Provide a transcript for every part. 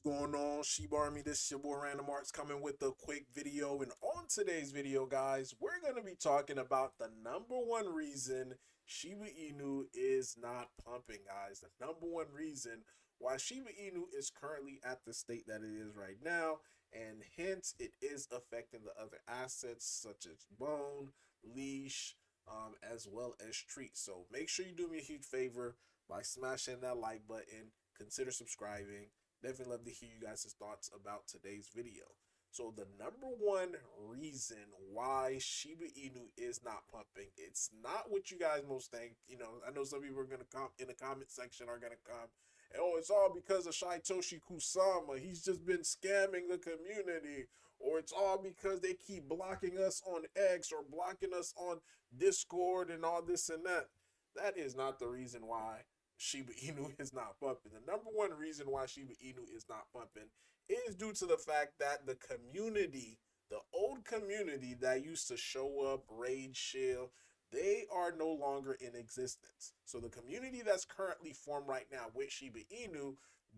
Going on, Shiba Army? This is your boy Random Arts coming with a quick video. And on today's video, guys, we're going to be talking about the number one reason Shiba Inu is not pumping, guys. The number one reason why Shiba Inu is currently at the state that it is right now, and hence it is affecting the other assets such as Bone, Leash, as well as Treat. So make sure you do me a huge favor by smashing that like button, consider subscribing. Definitely love to hear you guys' thoughts about today's video. So the number one reason why Shiba Inu is not pumping, it's not what you guys most think. I know some people are gonna come in the comment section are gonna come. Oh, it's all because of Shaitoshi Kusama. He's just been scamming the community. Or it's all because they keep blocking us on X or blocking us on Discord and all this and that. That is not the reason why Shiba Inu is not pumping. The number one reason why Shiba Inu is not pumping is due to the fact that the community, the old community that used to show up, raid, shield, they are no longer in existence. So the community that's currently formed right now with Shiba Inu,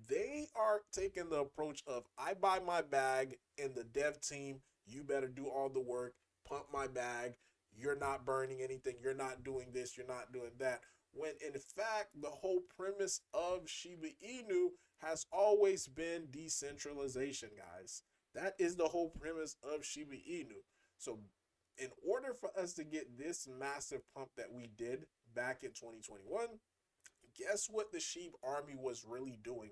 they are taking the approach of I buy my bag and the dev team, you better do all the work, pump my bag. You're not burning anything. You're not doing this. You're not doing that, when in fact the whole premise of Shiba Inu has always been decentralization, guys. That is the whole premise of Shiba Inu. So in order for us to get this massive pump that we did back in 2021, guess what the Sheep Army was really doing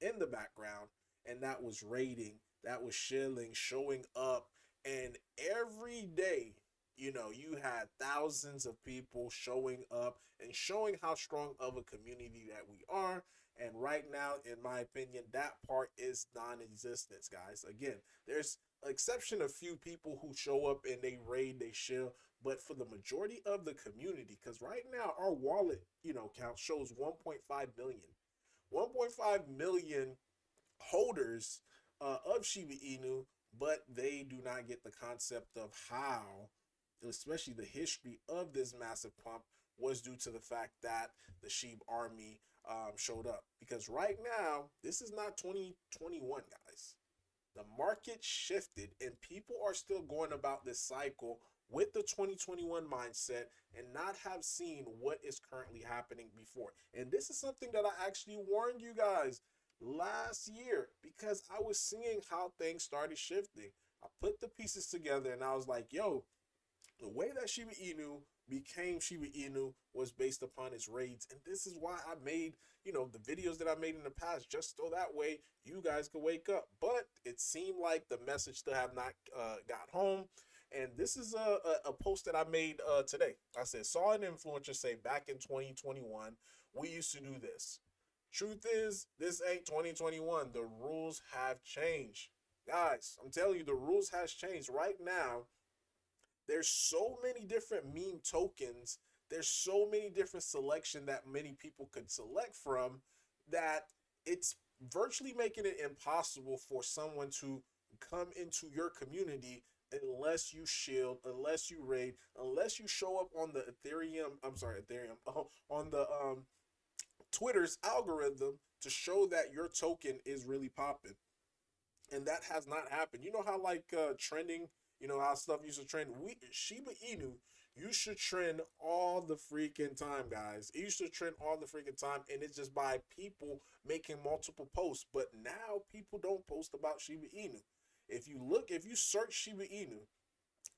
in the background? And that was raiding, that was shilling, showing up, and every day, you had thousands of people showing up and showing how strong of a community that we are. And right now, in my opinion, that part is non-existence, guys. Again, there's exception of few people who show up and they raid, they shill, but for the majority of the community, because right now our wallet, count shows 1.5 million. 1.5 million holders of Shiba Inu, but they do not get the concept of how, especially the history of this massive pump, was due to the fact that the Sheep Army showed up. Because right now, this is not 2021, guys. The market shifted, and people are still going about this cycle with the 2021 mindset and not have seen what is currently happening before. And this is something that I actually warned you guys last year, because I was seeing how things started shifting. I put the pieces together and I was like, yo, the way that Shiba Inu became Shiba Inu was based upon its raids. And this is why I made, the videos that I made in the past, just so that way you guys could wake up. But it seemed like the message still have not got home. And this is a post that I made today. I said, saw an influencer say back in 2021, we used to do this. Truth is, this ain't 2021. The rules have changed. Guys, I'm telling you, the rules has changed. Right now, there's so many different meme tokens. There's so many different selection that many people could select from, that it's virtually making it impossible for someone to come into your community unless you shield, unless you raid, unless you show up on the Ethereum, on the Twitter's algorithm to show that your token is really popping. And that has not happened. You know how like trending, how stuff used to trend. We Shiba Inu, you should trend all the freaking time, guys. It used to trend all the freaking time, and it's just by people making multiple posts. But now people don't post about Shiba Inu. If you search Shiba Inu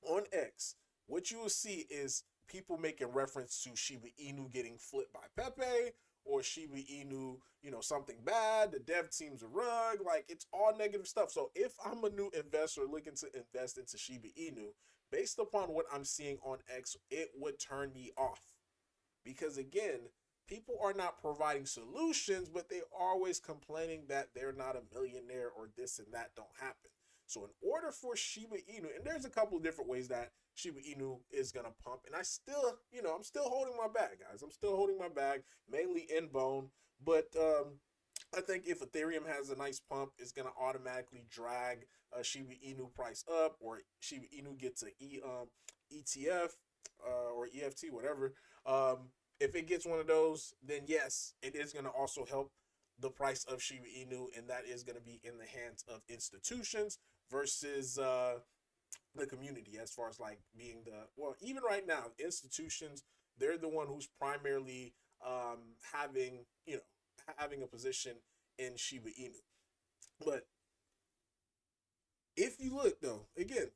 on X, what you will see is people making reference to Shiba Inu getting flipped by Pepe, or Shiba Inu, something bad, the dev team's a rug, like it's all negative stuff. So if I'm a new investor looking to invest into Shiba Inu, based upon what I'm seeing on X, it would turn me off. Because again, people are not providing solutions, but they are always complaining that they're not a millionaire or this and that don't happen. So in order for Shiba Inu, and there's a couple of different ways that Shiba Inu is gonna pump, and I still, I'm still holding my bag, guys. I'm still holding my bag, mainly in Bone, but I think if Ethereum has a nice pump, it's gonna automatically drag Shiba Inu price up, or Shiba Inu gets an ETF or EFT, whatever. If it gets one of those, then yes, it is gonna also help. the price of Shiba Inu, and that is going to be in the hands of institutions versus the community, as far as like being the, well, even right now institutions, they're the one who's primarily having, having a position in Shiba Inu. But if you look though, again,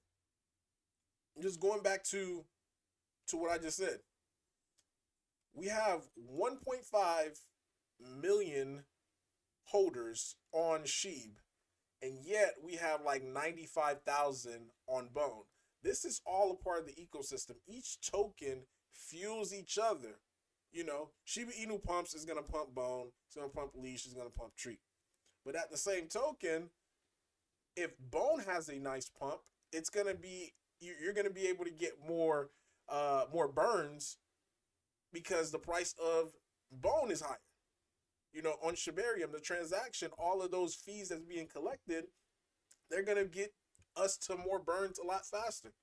just going back to what I just said, we have 1.5 million holders on Sheeb, and yet we have like 95,000 on Bone. This is all a part of the ecosystem. Each token fuels each other. Shiba Inu pumps is gonna pump Bone, it's gonna pump Leash, it's gonna pump Tree. But at the same token, if Bone has a nice pump, it's gonna be, you're gonna be able to get more burns because the price of Bone is higher. On Shibarium, the transaction, all of those fees that's being collected, they're gonna get us to more burns a lot faster.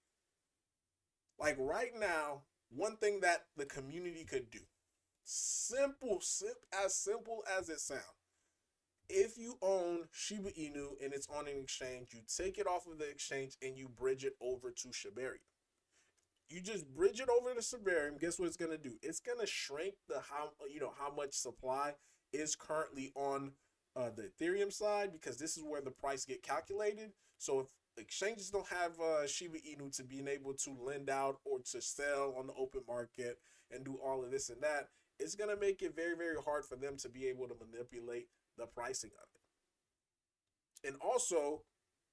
Like right now, one thing that the community could do, as simple as it sounds. If you own Shiba Inu and it's on an exchange, you take it off of the exchange and you bridge it over to Shibarium. You just bridge it over to Shibarium. Guess what it's gonna do? It's gonna shrink how much supply is currently on the Ethereum side, because this is where the price get calculated. So if exchanges don't have Shiba Inu to being able to lend out or to sell on the open market and do all of this and that, it's gonna make it very, very hard for them to be able to manipulate the pricing of it. And also,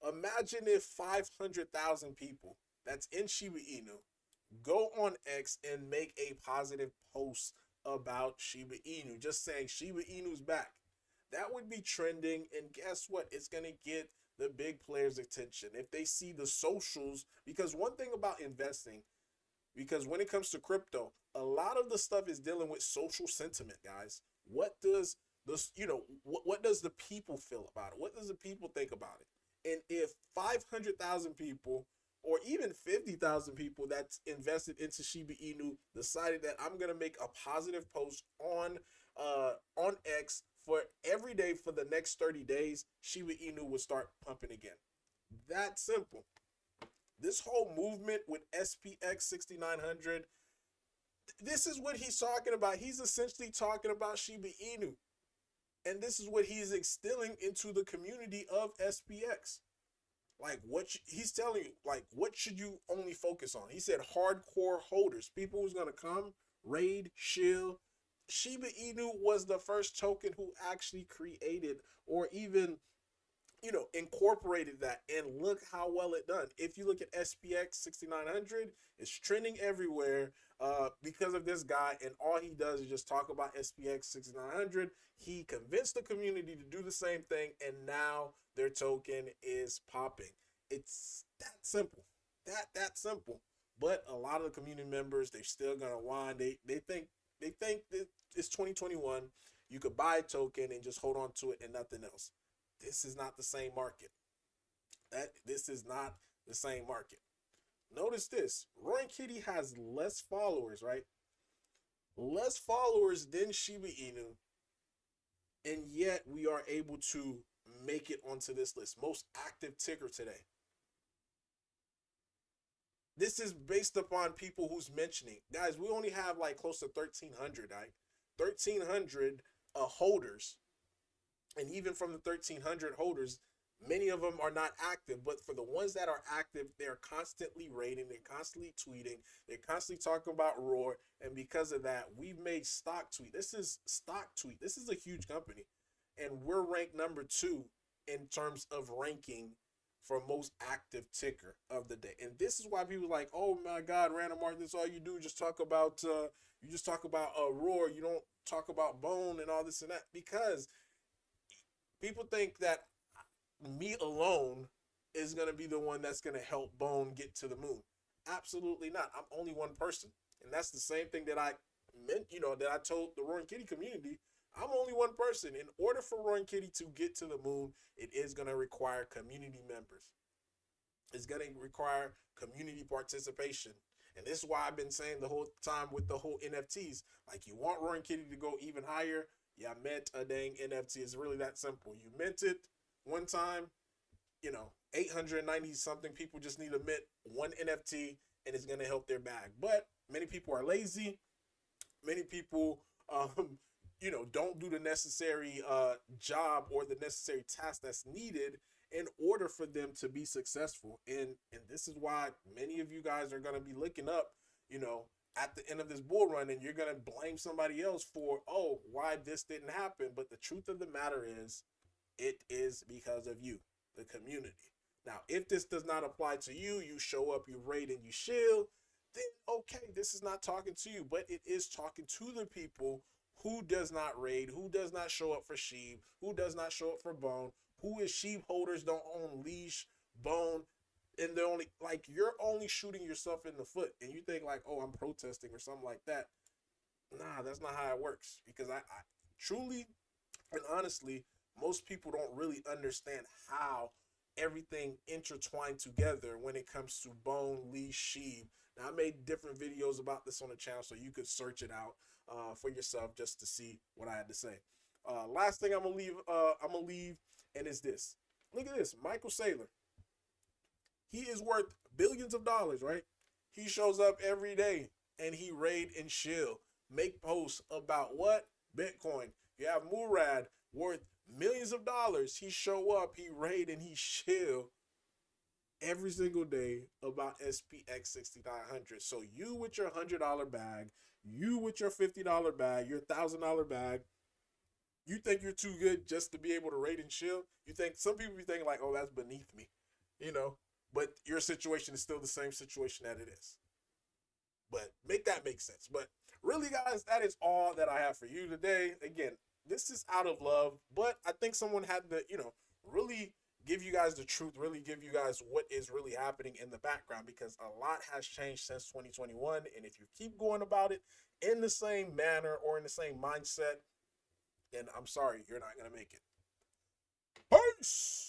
imagine if 500,000 people that's in Shiba Inu go on X and make a positive post about Shiba Inu, just saying Shiba Inu's back. That would be trending, and guess what? It's gonna get the big players' attention. If they see the socials, because one thing about investing, because when it comes to crypto, a lot of the stuff is dealing with social sentiment, guys. What does what does the people feel about it? What does the people think about it? And if 500,000 people or even 50,000 people that's invested into Shiba Inu decided that I'm gonna make a positive post on X for every day for the next 30 days, Shiba Inu will start pumping again. That simple. This whole movement with SPX 6900, this is what he's talking about. He's essentially talking about Shiba Inu. And this is what he's instilling into the community of SPX. Like he's telling you, like, what should you only focus on? He said hardcore holders, people who's gonna come, raid, shill. Shiba Inu was the first token who actually created or even, incorporated that, and look how well it done. If you look at SPX 6900, it's trending everywhere because of this guy, and all he does is just talk about SPX 6900. He convinced the community to do the same thing, and now their token is popping. It's that simple. That simple. But a lot of the community members, they're still gonna whine. They think that it's 2021. You could buy a token and just hold on to it and nothing else. This is not the same market. This is not the same market. Notice this. Roaring Kitty has less followers, right? Less followers than Shiba Inu. And yet we are able to make it onto this list. Most active ticker today. This is based upon people who's mentioning. Guys, we only have like close to 1,300, right? 1,300 holders. And even from the 1,300 holders, many of them are not active. But for the ones that are active, they're constantly rating, they're constantly tweeting, they're constantly talking about Roar. And because of that, we've made Stock Tweet. This is Stock Tweet. This is a huge company. And we're ranked number 2 in terms of ranking for most active ticker of the day. And this is why people are like, oh my God, Random Mark, this is all you do. Just talk about Roar. You don't talk about Bone and all this and that. Because people think that me alone is going to be the one that's going to help Bone get to the moon. Absolutely not. I'm only one person. And that's the same thing that I meant, that I told the Roaring Kitty community. I'm only one person. In order for Roaring Kitty to get to the moon, it is going to require community members. It's going to require community participation. And this is why I've been saying the whole time with the whole NFTs, like, you want Roaring Kitty to go even higher, You mint a dang NFT. It's really that simple. You mint it one time, 890 something people just need to mint one NFT and it's going to help their bag. But many people are lazy. Many people, don't do the necessary job or the necessary task that's needed in order for them to be successful. And this is why many of you guys are going to be looking up, at the end of this bull run, and you're going to blame somebody else for, oh, why this didn't happen. But the truth of the matter is, it is because of you, the community. Now, if this does not apply to you, you show up, you raid, and you shield, then okay, this is not talking to you, but it is talking to the people who does not raid, who does not show up for sheep, who does not show up for bone, who is sheep holders, don't own leash, bone, and they're only like, you're only shooting yourself in the foot, and you think like, oh, I'm protesting or something like that. Nah, that's not how it works. Because I truly and honestly, most people don't really understand how everything intertwined together when it comes to bone, leash, sheep. Now, I made different videos about this on the channel, so you could search it out for yourself just to see what I had to say. Last thing I'm gonna leave, and it's this. Look at this, Michael Saylor. He is worth billions of dollars, right? He shows up every day and he raid and shill, make posts about what? Bitcoin. You have Murad worth millions of dollars. He show up, he raid, and he shill every single day about SPX 6900. So you with your $100 bag, you with your $50 bag, your $1,000 bag, you think you're too good just to be able to raid and chill? You think some people be thinking like, oh, that's beneath me, but your situation is still the same situation that it is. But make that make sense. But really, guys, that is all that I have for you today. Again, this is out of love, but I think someone had to, really give you guys the truth, really give you guys what is really happening in the background, because a lot has changed since 2021. And if you keep going about it in the same manner or in the same mindset, then I'm sorry, you're not going to make it. Peace!